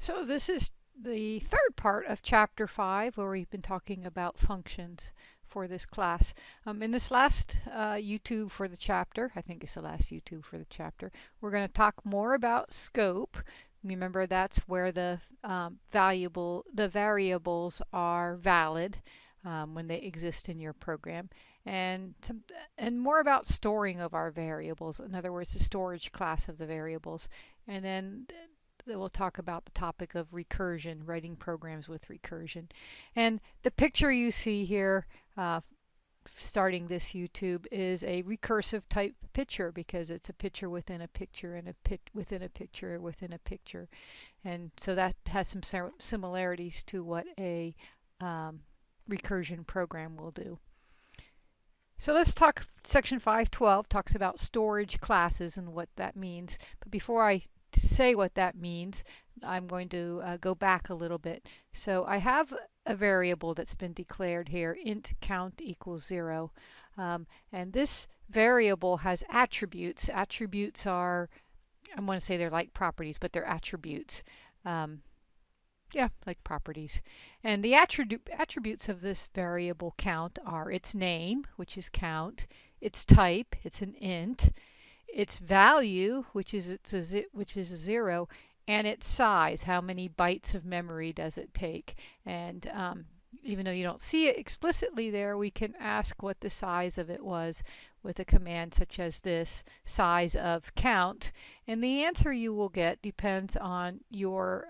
So this is the third part of Chapter 5, where we've been talking about functions for this class. In this last YouTube for the chapter, I think it's the last YouTube for the chapter, we're going to talk more about scope. Remember, that's where the variables are valid when they exist in your program, and more about storing of our variables. In other words, the storage class of the variables, and then we'll talk about the topic of recursion, writing programs with recursion. And the picture you see here starting this YouTube is a recursive type picture, because it's a picture within a picture and a within a picture within a picture. And so that has some similarities to what a recursion program will do. So let's talk. Section 512 talks about storage classes and what that means. But before I say what that means, I'm going to go back a little bit. So I have a variable that's been declared here, int count equals 0. And this variable has attributes. Attributes are, I want to say they're like properties, but they're attributes. Yeah, like properties. And the attributes of this variable count are its name, which is count, its type, it's an int, its value, which is a 0, and its size, how many bytes of memory does it take. And even though you don't see it explicitly there, we can ask what the size of it was with a command such as this, size of count, and the answer you will get depends on your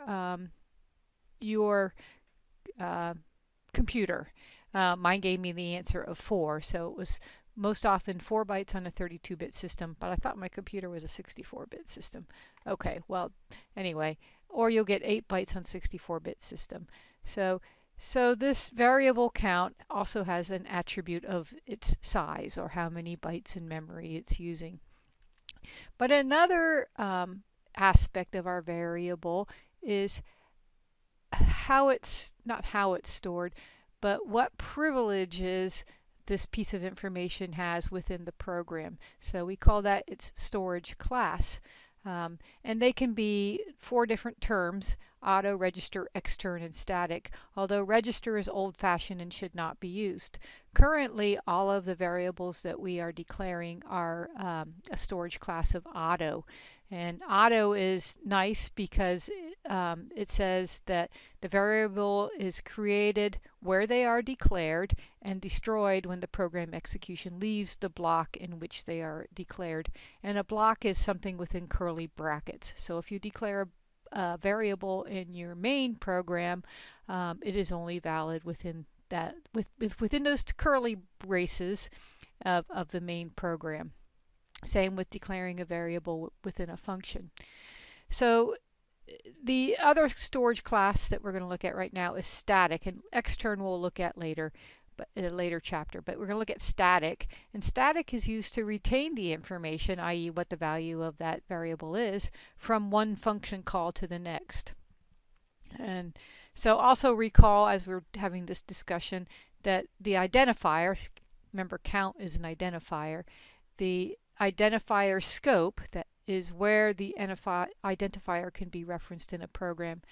computer. Mine gave me the answer of 4, so it was most often 4 bytes on a 32-bit system, but I thought my computer was a 64-bit system. Okay, well, anyway, or you'll get 8 bytes on 64-bit system. So this variable count also has an attribute of its size, or how many bytes in memory it's using. But another aspect of our variable is not how it's stored, but what privileges this piece of information has within the program. So we call that its storage class. And they can be 4 different terms: auto, register, extern, and static, although register is old-fashioned and should not be used. Currently, all of the variables that we are declaring are a storage class of auto. And auto is nice because it says that the variable is created where they are declared and destroyed when the program execution leaves the block in which they are declared. And a block is something within curly brackets. So if you declare a variable in your main program, it is only valid within that within those curly braces of the main program. Same with declaring a variable within a function. So the other storage class that we're going to look at right now is static, and extern we'll look at later, but in a later chapter. But we're going to look at static, and static is used to retain the information, i.e. what the value of that variable is, from one function call to the next. And so also recall, as we're having this discussion, that the identifier, remember count is an identifier, the identifier scope, that is where the identifier can be referenced in a program.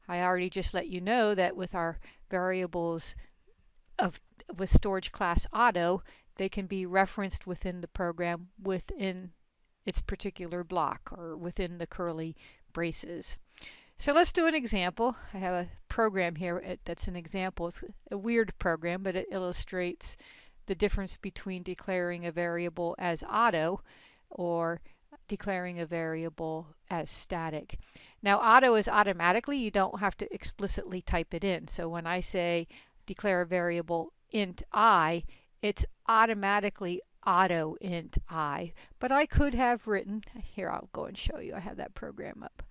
I already just let you know that with our variables with storage class auto, they can be referenced within the program within its particular block or within the curly braces. So let's do an example. I have a program here that's an example. It's a weird program, but it illustrates the difference between declaring a variable as auto or declaring a variable as static. Now, auto is automatically, you don't have to explicitly type it in. So when I say declare a variable int I, it's automatically auto int I. But I could have written, here I'll go and show you, I have that program up.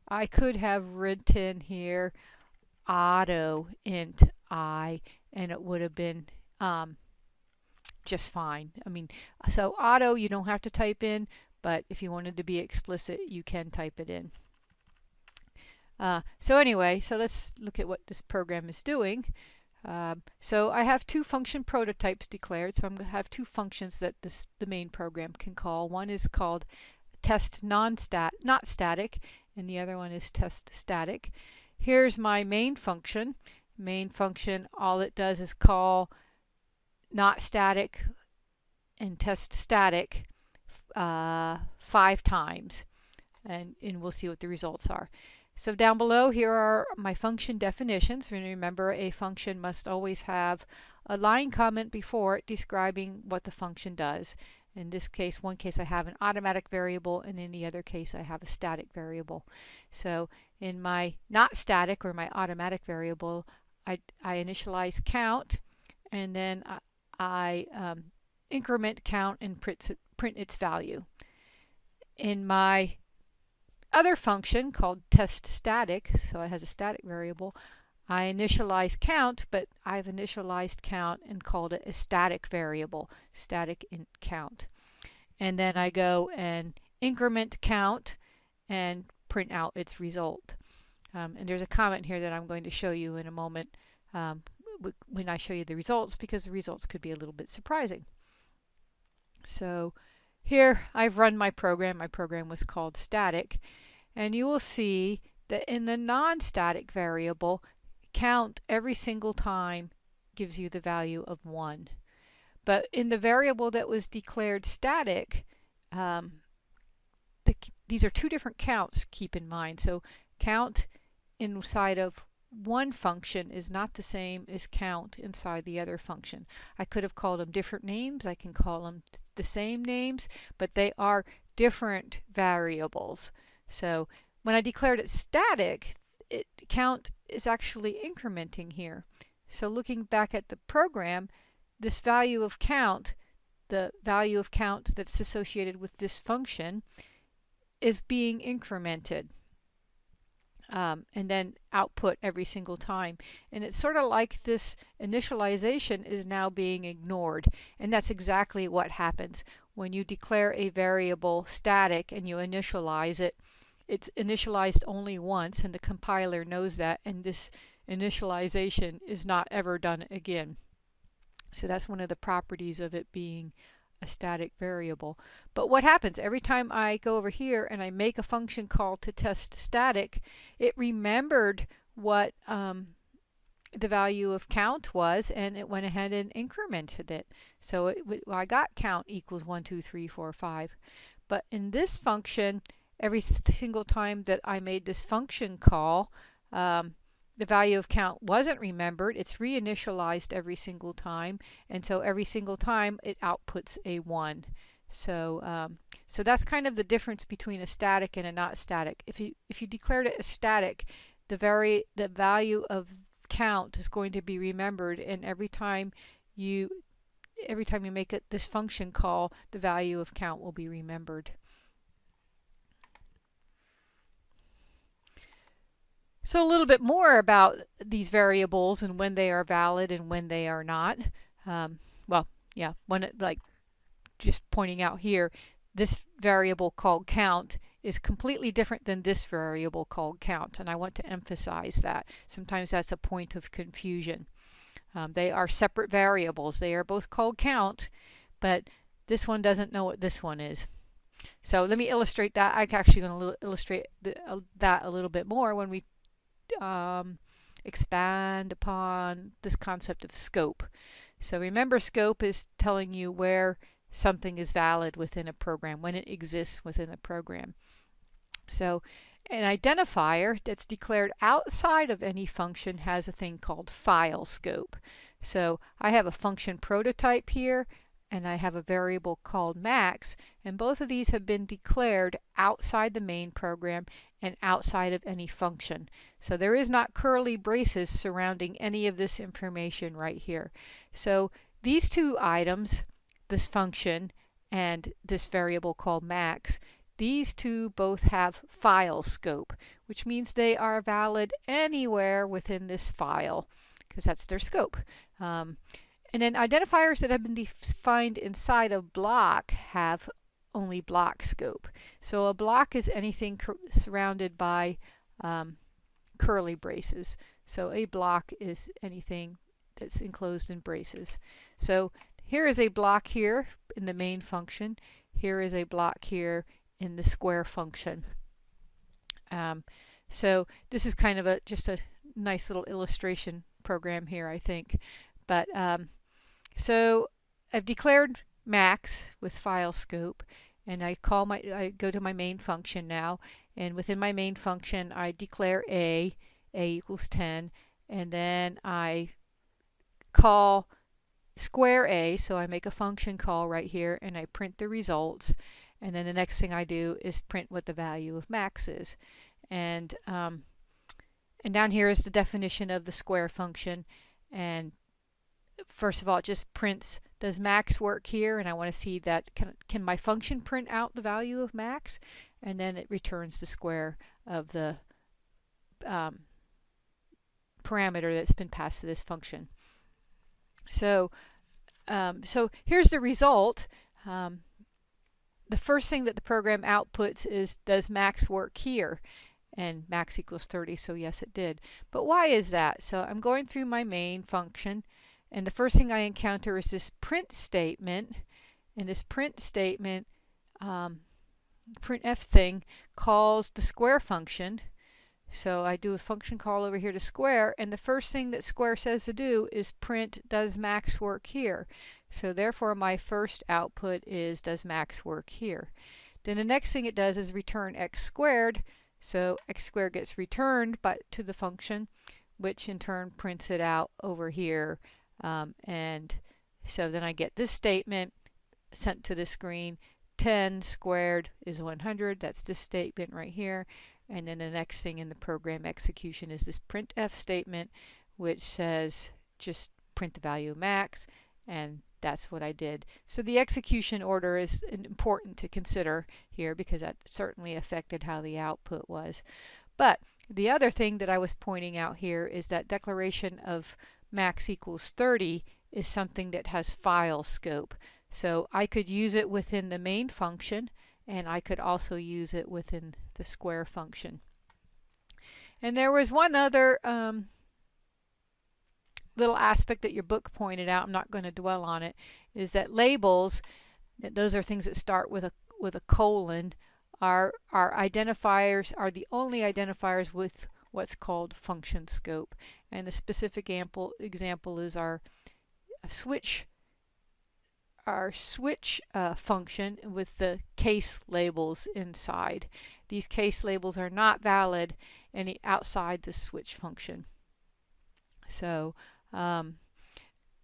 I could have written here auto int I, and it would have been just fine. I mean, so auto you don't have to type in, but if you wanted to be explicit, you can type it in. So anyway, so let's look at what this program is doing. So I have 2 function prototypes declared, so I'm going to have 2 functions that the main program can call. One is called test not static, and the other one is test static. Here's my main function. Main function, all it does is call not static and test static 5 times, and we'll see what the results are. So down below here are my function definitions. Remember, a function must always have a line comment before it describing what the function does. In this case, one case I have an automatic variable, and in the other case I have a static variable. So in my not static or my automatic variable, I initialize count, and then I increment count and print its value. In my other function called test static, so it has a static variable, I initialize count, but I've initialized count and called it a static variable, static int count. And then I go and increment count and print out its result. And there's a comment here that I'm going to show you in a moment when I show you the results, because the results could be a little bit surprising. So here I've run my program. My program was called static, and you will see that in the non-static variable, count every single time gives you the value of 1. But in the variable that was declared static, these are two different counts, keep in mind. So count inside of one function is not the same as count inside the other function. I could have called them different names. I can call them the same names, but they are different variables. So when I declared it static, count is actually incrementing here. So looking back at the program, this value of count, the value of count that's associated with this function, is being incremented. And then output every single time. And it's sort of like this initialization is now being ignored. And that's exactly what happens. When you declare a variable static and you initialize it, it's initialized only once, and the compiler knows that, and this initialization is not ever done again. So that's one of the properties of it being a static variable. But what happens every time I go over here and I make a function call to test static, it remembered what the value of count was, and it went ahead and incremented it. So I got count equals 1, 2, 3, 4, 5. But in this function, every single time that I made this function call, the value of count wasn't remembered. It's reinitialized every single time, and so every single time it outputs a 1. So so that's kind of the difference between a static and a not static. If you declared it a static, the value of count is going to be remembered, and every time you make this function call, the value of count will be remembered. So a little bit more about these variables and when they are valid and when they are not. Well, yeah, like just pointing out here, this variable called count is completely different than this variable called count, and I want to emphasize that. Sometimes that's a point of confusion. They are separate variables. They are both called count, but this one doesn't know what this one is. So let me illustrate that. I'm actually going to illustrate that a little bit more when we expand upon this concept of scope. So remember, scope is telling you where something is valid within a program, when it exists within a program. So an identifier that's declared outside of any function has a thing called file scope. So I have a function prototype here, and I have a variable called max, and both of these have been declared outside the main program and outside of any function. So there is not curly braces surrounding any of this information right here. So these two items, this function and this variable called max, these two both have file scope, which means they are valid anywhere within this file, because that's their scope. And then identifiers that have been defined inside of block have only block scope. So a block is anything surrounded by curly braces. So a block is anything that's enclosed in braces. So here is a block here in the main function. Here is a block here in the square function. So this is kind of just a nice little illustration program here, I think. But so I've declared max with file scope, and I go to my main function now, and within my main function I declare a equals 10, and then I call square a, so I make a function call right here and I print the results, and then the next thing I do is print what the value of max is. And down here is the definition of the square function, and first of all it just prints, does max work here, and I want to see that can my function print out the value of max, and then it returns the square of the parameter that's been passed to this function. So here's the result. The first thing that the program outputs is, does max work here? And max equals 30, so yes it did. But why is that? So I'm going through my main function, and the first thing I encounter is this print statement, and this print statement, printf thing, calls the square function. So I do a function call over here to square, and the first thing that square says to do is print, does max work here? So therefore my first output is, does max work here? Then the next thing it does is return x squared, so x squared gets returned to the function, which in turn prints it out over here, and so then I get this statement sent to the screen, 10 squared is 100, that's this statement right here. And then the next thing in the program execution is this printf statement, which says just print the value of max, and that's what I did. So the execution order is important to consider here, because that certainly affected how the output was. But the other thing that I was pointing out here is that declaration of max equals 30 is something that has file scope. So I could use it within the main function, and I could also use it within the square function. And there was one other little aspect that your book pointed out, I'm not going to dwell on it, is that labels, those are things that start with a colon, are identifiers, are the only identifiers with what's called function scope. And the specific example is our switch function with the case labels inside. These case labels are not valid any outside the switch function. So, and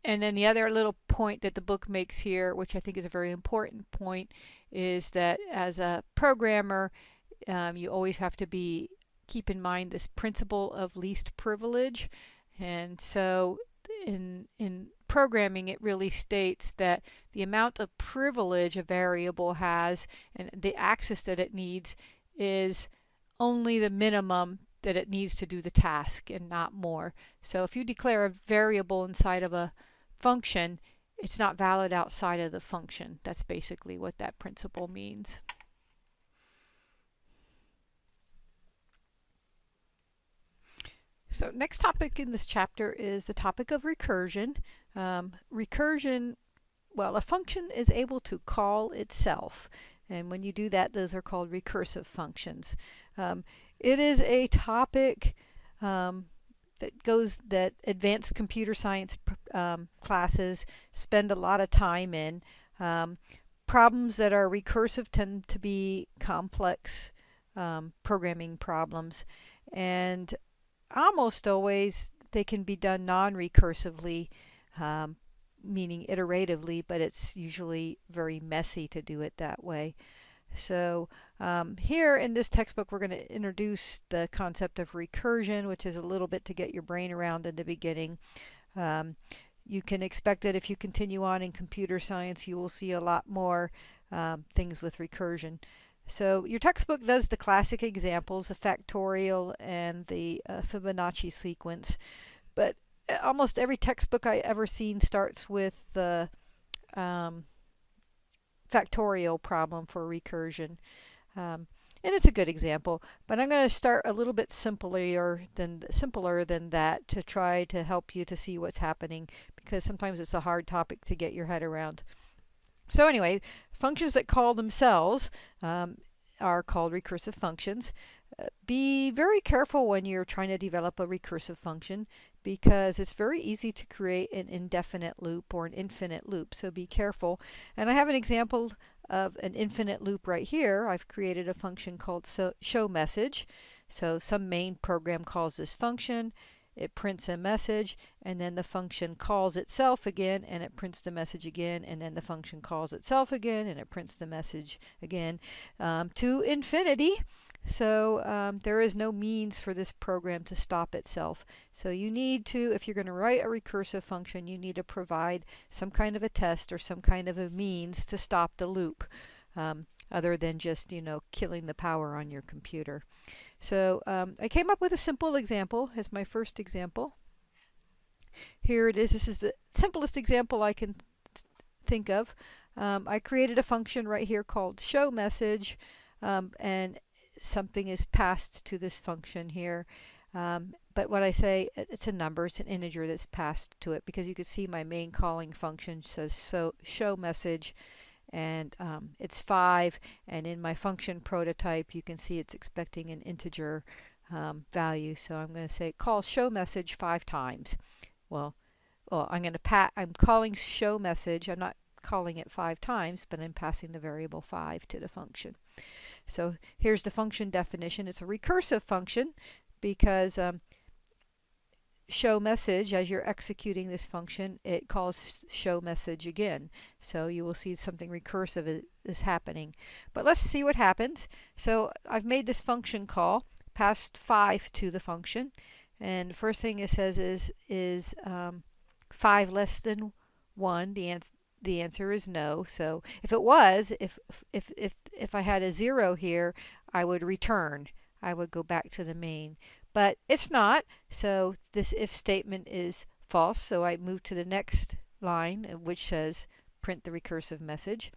then the other little point that the book makes here, which I think is a very important point, is that as a programmer, you always have to keep in mind this principle of least privilege. And so in programming, it really states that the amount of privilege a variable has and the access that it needs is only the minimum that it needs to do the task and not more. So if you declare a variable inside of a function, it's not valid outside of the function. That's basically what that principle means. So next topic in this chapter is the topic of recursion. Recursion, well, a function is able to call itself, and when you do that, those are called recursive functions. It is a topic that advanced computer science classes spend a lot of time in. Problems that are recursive tend to be complex programming problems, and almost always they can be done non-recursively, meaning iteratively, but it's usually very messy to do it that way. So here in this textbook we're going to introduce the concept of recursion, which is a little bit to get your brain around in the beginning. You can expect that if you continue on in computer science you will see a lot more things with recursion. So your textbook does the classic examples, the factorial and the Fibonacci sequence, but almost every textbook I ever seen starts with the factorial problem for recursion. And it's a good example, but I'm going to start a little bit simpler than that to try to help you to see what's happening, because sometimes it's a hard topic to get your head around. So anyway, functions that call themselves are called recursive functions. Be very careful when you're trying to develop a recursive function because it's very easy to create an indefinite loop or an infinite loop. So be careful. And I have an example of an infinite loop right here. I've created a function called show message. So some main program calls this function. It prints a message, and then the function calls itself again, and it prints the message again, and then the function calls itself again, and it prints the message again to infinity. So there is no means for this program to stop itself. So you need to, if you're going to write a recursive function, you need to provide some kind of a test or some kind of a means to stop the loop, other than just, killing the power on your computer. So I came up with a simple example as my first example. Here it is. This is the simplest example I can think of. I created a function right here called show message, and something is passed to this function here. But what I say, it's a number, it's an integer that's passed to it, because you can see my main calling function says show message, and it's 5, and in my function prototype you can see it's expecting an integer value. So I'm going to say call show message 5 times. Well, I'm calling show message. I'm not calling it 5 times, but I'm passing the variable 5 to the function. So here's the function definition. It's a recursive function because show message, as you're executing this function, it calls show message again. So you will see something recursive is happening. But let's see what happens. So I've made this function call, passed 5 to the function, and the first thing it says is 5 less than 1. The answer is no. So if it was, if I had a 0 here, I would return. I would go back to the main. But it's not, so this if statement is false. So I move to the next line, which says print the recursive message.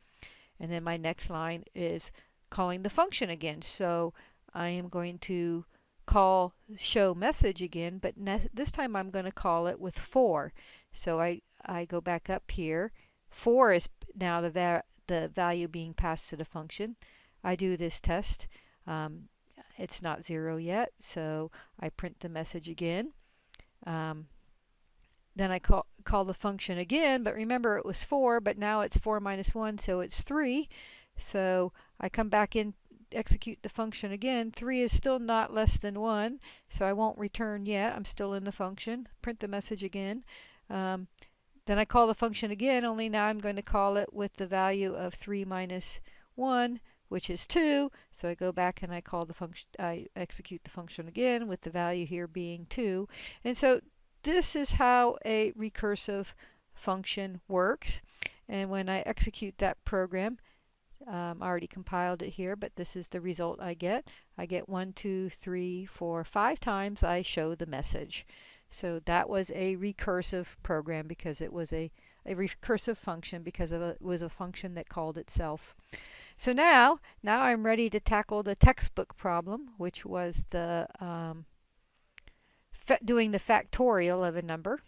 And then my next line is calling the function again. So I am going to call show message again, but this time I'm going to call it with 4. So I go back up here. 4 is now the value being passed to the function. I do this test. It's not 0 yet, so I print the message again. Then I call the function again, but remember it was 4, but now it's 4 minus 1, so it's 3. So I come back in, execute the function again. 3 is still not less than 1, so I won't return yet. I'm still in the function. Print the message again. Then I call the function again, only now I'm going to call it with the value of 3 minus 1, which is 2. So I go back and I call the function, I execute the function again with the value here being 2. And so this is how a recursive function works. And when I execute that program, I already compiled it here, but this is the result I get. I get 1, 2, 3, 4, 5 times I show the message. So that was a recursive program because it was a recursive function because it was a function that called itself. So now I'm ready to tackle the textbook problem, which was the doing the factorial of a number.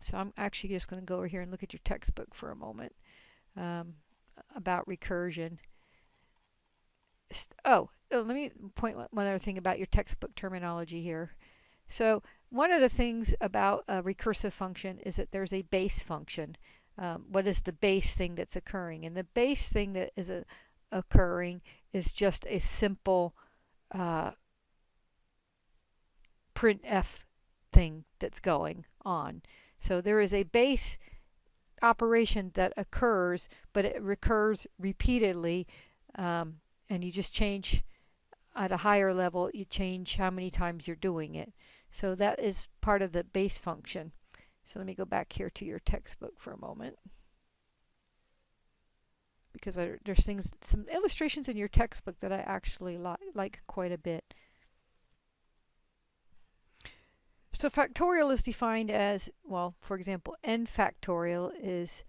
So I'm actually just going to go over here and look at your textbook for a moment about recursion. Let me point one other thing about your textbook terminology here. So one of the things about a recursive function is that there's a base function. What is the base thing that's occurring? And the base thing that is occurring is just a simple printf thing that's going on. So there is a base operation that occurs, but it recurs repeatedly, and you just change at a higher level, you change how many times you're doing it. So that is part of the base function. So let me go back here to your textbook for a moment, because there's some illustrations in your textbook that I actually like quite a bit. So factorial is defined as, well, for example, n factorial is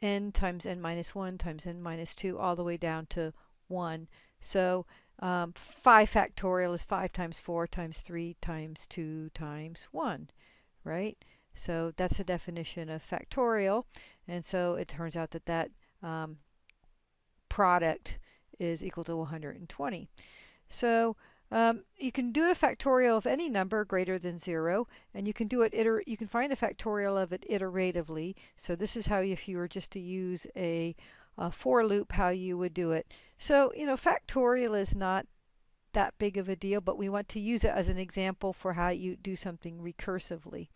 n times n minus 1 times n minus 2 all the way down to 1. So 5 factorial is 5 times 4 times 3 times 2 times 1, right? So that's the definition of factorial, and so it turns out that product is equal to 120. So You can do a factorial of any number greater than 0, and you can do it you can find a factorial of it iteratively. So this is how, if you were just to use a for loop, how you would do it. So, factorial is not that big of a deal, but we want to use it as an example for how you do something recursively.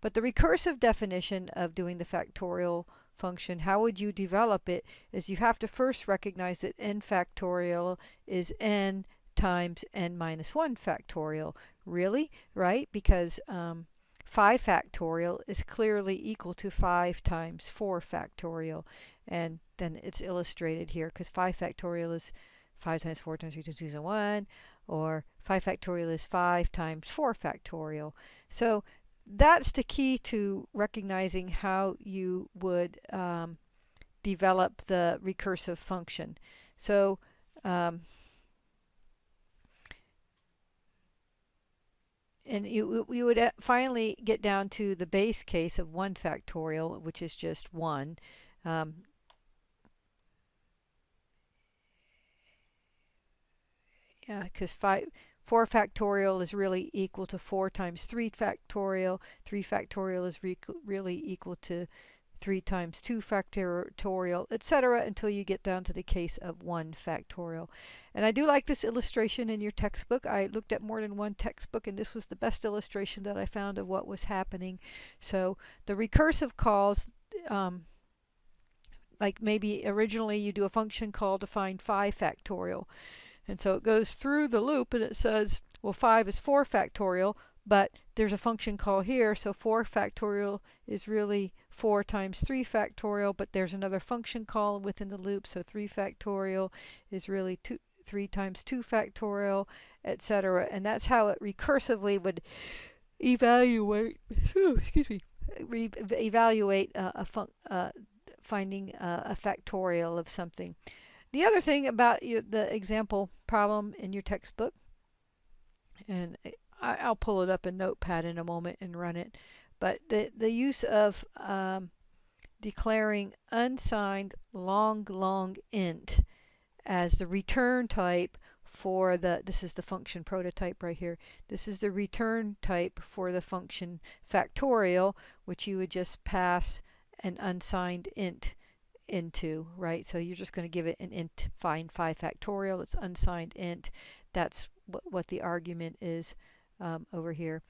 But the recursive definition of doing the factorial function, how would you develop it, is you have to first recognize that n factorial is n times n minus 1 factorial. Really? Right? Because 5 factorial is clearly equal to 5 times 4 factorial. And then it's illustrated here, because 5 factorial is 5 times 4 times 3 times 2 is 1, or 5 factorial is 5 times 4 factorial. So that's the key to recognizing how you would develop the recursive function. So and you would finally get down to the base case of 1 factorial, which is just 1. Yeah, because 4 factorial is really equal to 4 times 3 factorial. 3 factorial is really equal to 3 times 2 factorial, etc., until you get down to the case of 1 factorial. And I do like this illustration in your textbook. I looked at more than one textbook, and this was the best illustration that I found of what was happening. So the recursive calls, like maybe originally you do a function call to find 5 factorial. And so it goes through the loop and it says, well, 5 is 4 factorial, but there's a function call here, so 4 factorial is really 4 times 3 factorial, but there's another function call within the loop, so 3 factorial is really 3 times 2 factorial, etc. And that's how it recursively would evaluate, evaluate finding a factorial of something. The other thing about the example problem in your textbook, and I'll pull it up in Notepad in a moment and run it, but the use of declaring unsigned long int as the return type for this is the function prototype right here. This is the return type for the function factorial, which you would just pass an unsigned int into, right? So you're just going to give it an int, find 5 factorial. It's unsigned int. That's what the argument is over here.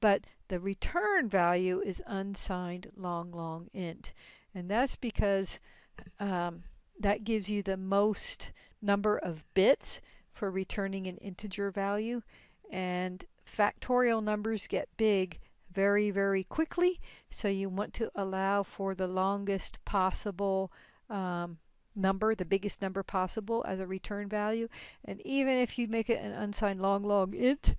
But the return value is unsigned long int. And that's because that gives you the most number of bits for returning an integer value. And factorial numbers get big very quickly, so you want to allow for the longest possible number, the biggest number possible as a return value. And even if you make it an unsigned long int,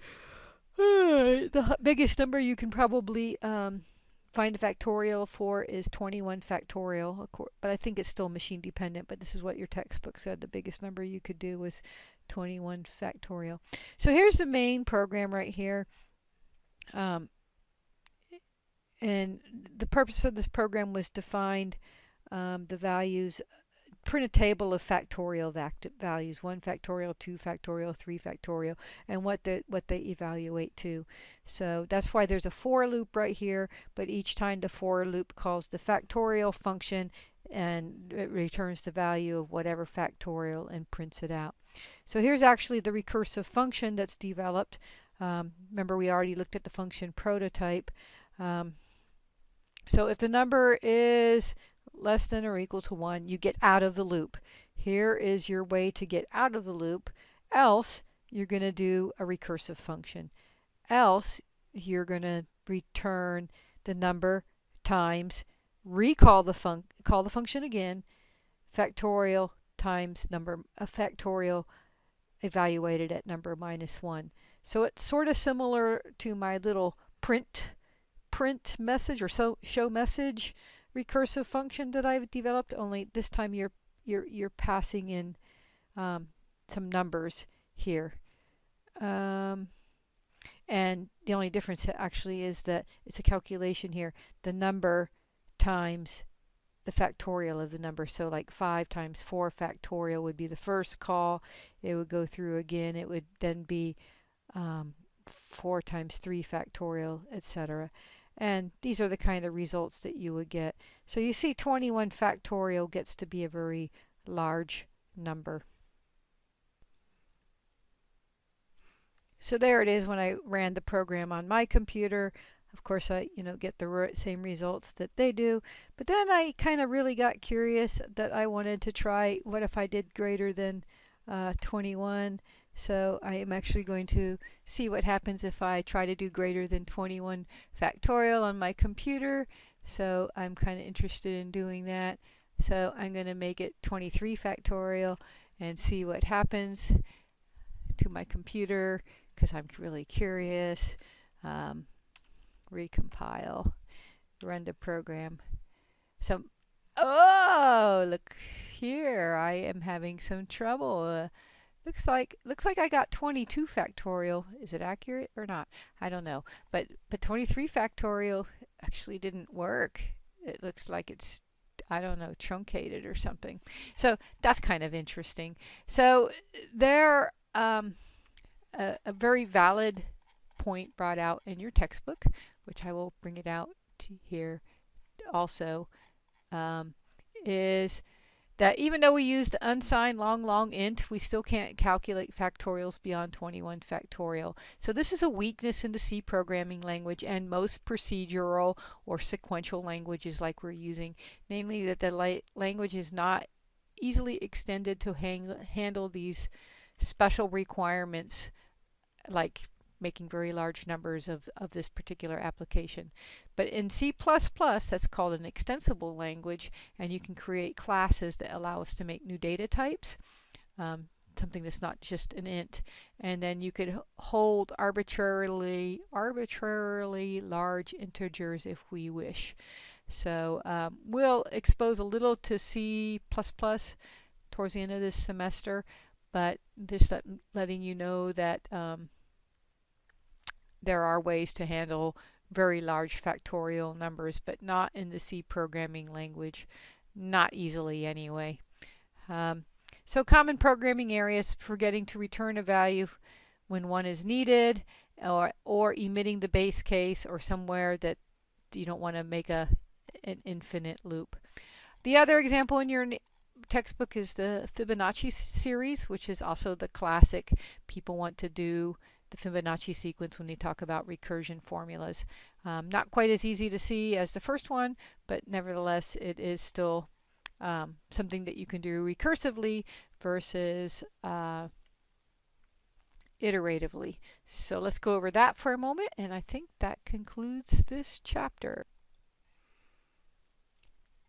the biggest number you can probably find a factorial for is 21 factorial, but I think it's still machine dependent, but this is what your textbook said. The biggest number you could do was 21 factorial. So here's the main program right here. And the purpose of this program was to find the values, print a table of factorial values, 1 factorial, 2 factorial, 3 factorial, and what they evaluate to. So that's why there's a for loop right here, but each time the for loop calls the factorial function and it returns the value of whatever factorial and prints it out. So here's actually the recursive function that's developed. Remember, we already looked at the function prototype. So if the number is less than or equal to 1, you get out of the loop. Here is your way to get out of the loop. Else, you're going to do a recursive function. Else, you're going to return the number times, call the function again, factorial times number, a factorial evaluated at number minus 1. So it's sort of similar to my little print message or show message recursive function that I've developed, only this time you're passing in some numbers here. And the only difference actually is that it's a calculation here. The number times the factorial of the number. So like 5 times 4 factorial would be the first call. It would go through again. It would then be 4 times 3 factorial, etc. And these are the kind of results that you would get. So you see 21 factorial gets to be a very large number. So there it is when I ran the program on my computer. Of course, I get the same results that they do. But then I kind of really got curious that I wanted to try what if I did greater than 21. So I am actually going to see what happens if I try to do greater than 21 factorial on my computer. So I'm kind of interested in doing that. So I'm going to make it 23 factorial and see what happens to my computer because I'm really curious. Recompile, run the program. So, oh, look here, I am having some trouble. Looks like I got 22 factorial. Is it accurate or not? I don't know. But 23 factorial actually didn't work. It looks like it's, I don't know, truncated or something. So that's kind of interesting. So there, a very valid point brought out in your textbook, which I will bring it out to here also, is that even though we used unsigned long int, we still can't calculate factorials beyond 21 factorial. So this is a weakness in the C programming language and most procedural or sequential languages like we're using, namely that the language is not easily extended to handle these special requirements like making very large numbers of this particular application. But in C++, that's called an extensible language, and you can create classes that allow us to make new data types, something that's not just an int. And then you could hold arbitrarily large integers if we wish. So we'll expose a little to C++ towards the end of this semester, but just letting you know that there are ways to handle very large factorial numbers, but not in the C programming language, not easily anyway. So common programming areas: forgetting to return a value when one is needed, or emitting the base case, or somewhere that you don't want to make an infinite loop. The other example in your textbook is the Fibonacci series, which is also the classic. People want to do the Fibonacci sequence when they talk about recursion formulas. Not quite as easy to see as the first one, but nevertheless it is still something that you can do recursively versus iteratively. So let's go over that for a moment, and I think that concludes this chapter.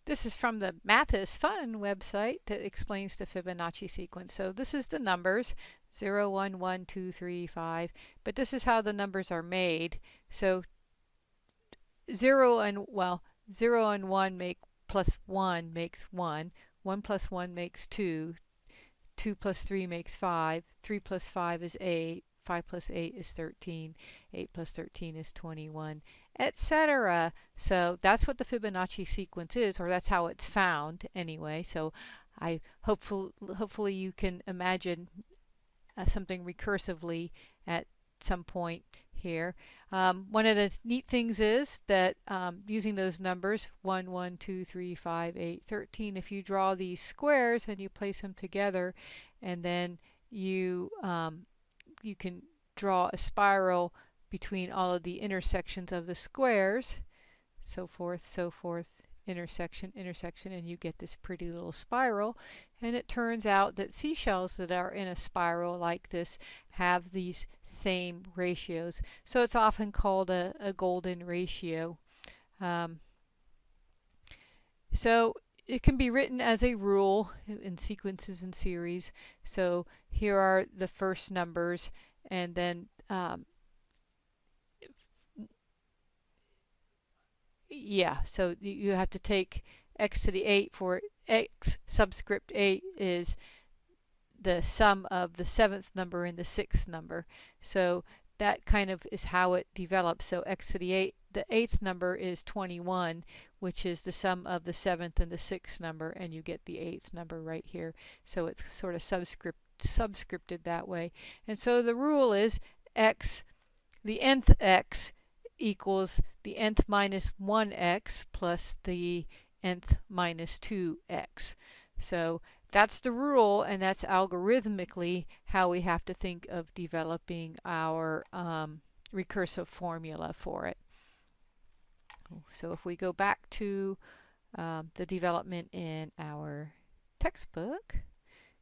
This is from the Math is Fun website that explains the Fibonacci sequence. So this is the numbers, 0, 1, 1, 2, 3, 5. But this is how the numbers are made. So 0 and 1 make plus 1 makes 1. 1 plus 1 makes 2. 2 plus 3 makes 5. 3 plus 5 is 8. 5 plus 8 is 13. 8 plus 13 is 21, etc. So that's what the Fibonacci sequence is, or that's how it's found anyway. So I hopefully you can imagine something recursively at some point here. One of the neat things is that using those numbers 1, 1, 2, 3, 5, 8, 13, if you draw these squares and you place them together, and then you can draw a spiral between all of the intersections of the squares, so forth, intersection, and you get this pretty little spiral. And it turns out that seashells that are in a spiral like this have these same ratios. So it's often called a golden ratio. So it can be written as a rule in sequences and series. So here are the first numbers, and then so you have to take x to the 8 for x subscript 8 is the sum of the 7th number and the 6th number. So that kind of is how it develops. So x to the eighth number is 21, which is the sum of the seventh and the sixth number, and you get the eighth number right here. So it's sort of subscripted that way. And so the rule is x, the nth x equals the nth minus 1x plus the nth minus 2x. So that's the rule, and that's algorithmically how we have to think of developing our recursive formula for it. So if we go back to the development in our textbook,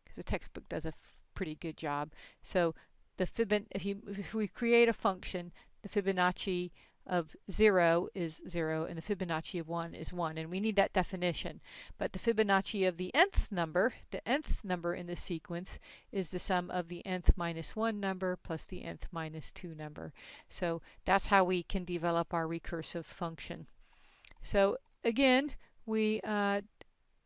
because the textbook does a pretty good job. So the if we create a function, the Fibonacci of 0 is 0, and the Fibonacci of 1 is 1, and we need that definition. But the Fibonacci of the nth number in the sequence, is the sum of the nth minus 1 number plus the nth minus 2 number. So that's how we can develop our recursive function. So again, we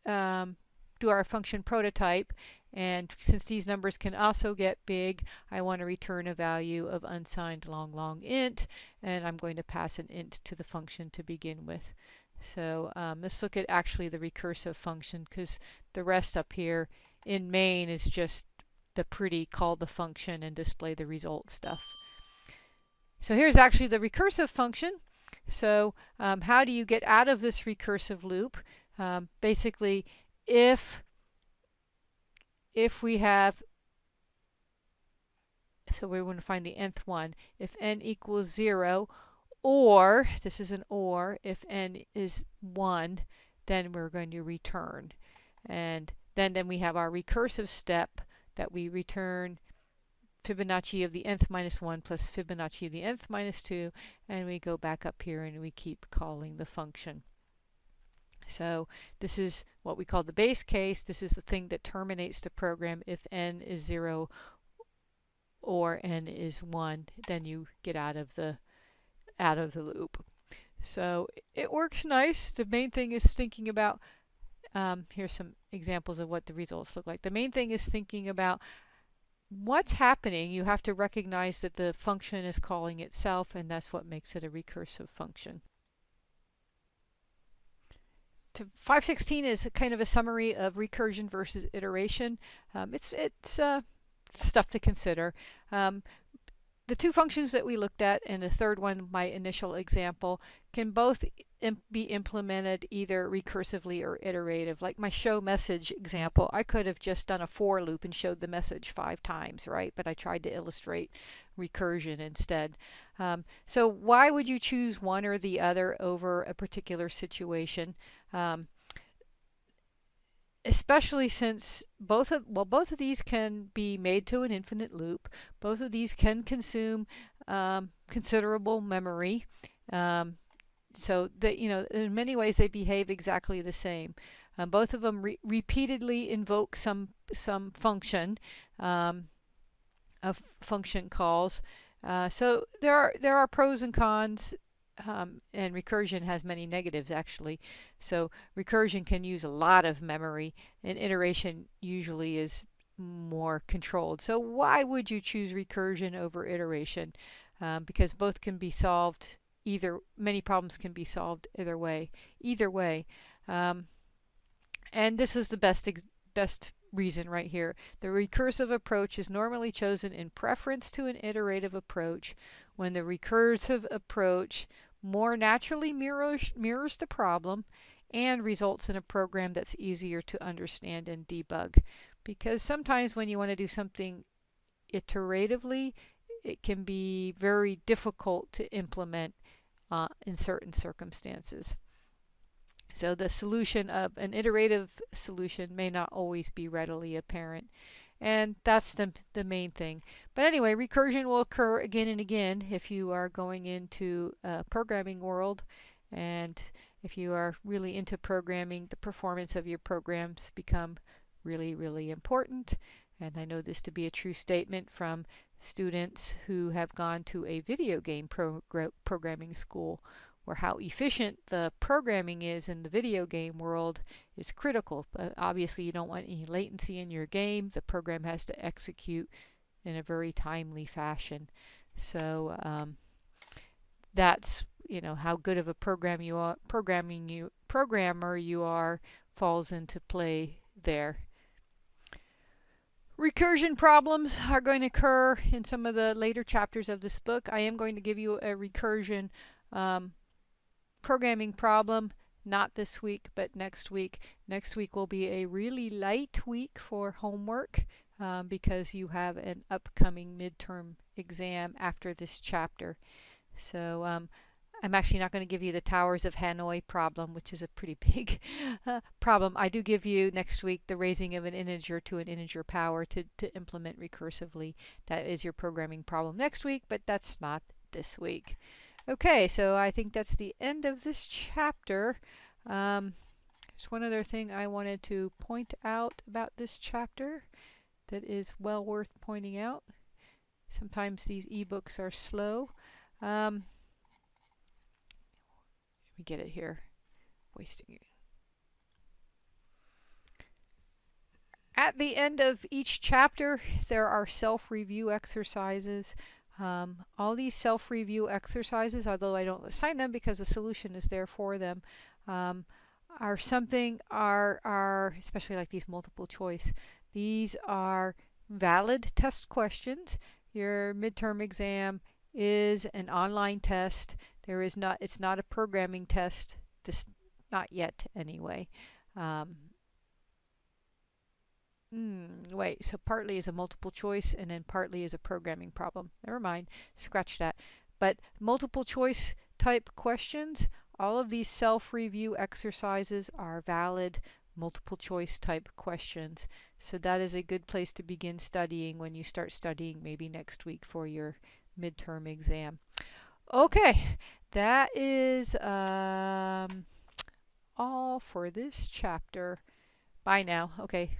do our function prototype, and since these numbers can also get big, I want to return a value of unsigned long int, and I'm going to pass an int to the function to begin with. So let's look at actually the recursive function, because the rest up here in main is just the pretty call the function and display the result stuff. So here's actually the recursive function. So how do you get out of this recursive loop? Basically, if we have, so we want to find the nth one, if n equals 0, or, this is an or, if n is 1, then we're going to return. And then we have our recursive step that we return Fibonacci of the nth minus 1 plus Fibonacci of the nth minus 2, and we go back up here and we keep calling the function. So this is what we call the base case. This is the thing that terminates the program if n is 0 or n is 1. Then you get out of the loop. So it works nice. The main thing is thinking about, here's some examples of what the results look like. The main thing is thinking about what's happening. You have to recognize that the function is calling itself, and that's what makes it a recursive function. 516 is kind of a summary of recursion versus iteration. It's stuff to consider. The two functions that we looked at, and the third one, my initial example, can both be implemented either recursively or iterative. Like my show message example, I could have just done a for loop and showed the message 5 times, right? But I tried to illustrate recursion instead. So why would you choose one or the other over a particular situation? Especially since both of these can be made to an infinite loop. Both of these can consume considerable memory. So that, you know, in many ways they behave exactly the same. Both of them repeatedly invoke some function of function calls. So there are pros and cons. And recursion has many negatives, actually. So recursion can use a lot of memory, and iteration usually is more controlled. So why would you choose recursion over iteration? Because both can be solved many problems can be solved either way. And this is the best reason right here. The recursive approach is normally chosen in preference to an iterative approach when the recursive approach more naturally mirrors the problem and results in a program that's easier to understand and debug. Because sometimes when you want to do something iteratively, it can be very difficult to implement in certain circumstances. So the solution of an iterative solution may not always be readily apparent. And that's the main thing. But anyway, recursion will occur again and again if you are going into a programming world. And if you are really into programming, the performance of your programs become really, really important. And I know this to be a true statement from students who have gone to a video game programming school, where how efficient the programming is in the video game world is critical. Obviously, you don't want any latency in your game. The program has to execute in a very timely fashion. So that's how good of a programmer you are falls into play there. Recursion problems are going to occur in some of the later chapters of this book. I am going to give you a recursion programming problem, not this week, but next week. Next week will be a really light week for homework because you have an upcoming midterm exam after this chapter. So I'm actually not going to give you the Towers of Hanoi problem, which is a pretty big problem. I do give you next week the raising of an integer to an integer power to implement recursively. That is your programming problem next week, but that's not this week. Okay, so I think that's the end of this chapter. There's one other thing I wanted to point out about this chapter that is well worth pointing out. Sometimes these ebooks are slow. Let me get it here. Wasting it. At the end of each chapter, there are self-review exercises. All these self-review exercises, although I don't assign them because the solution is there for them, are especially like these multiple choice, these are valid test questions. Your midterm exam is an online test. It's not a programming test. Not yet anyway. Wait, so partly is a multiple choice and then partly is a programming problem. Never mind, scratch that. But multiple choice type questions, all of these self-review exercises are valid multiple choice type questions. So that is a good place to begin studying when you start studying maybe next week for your midterm exam. Okay, that is all for this chapter. Bye now. Okay.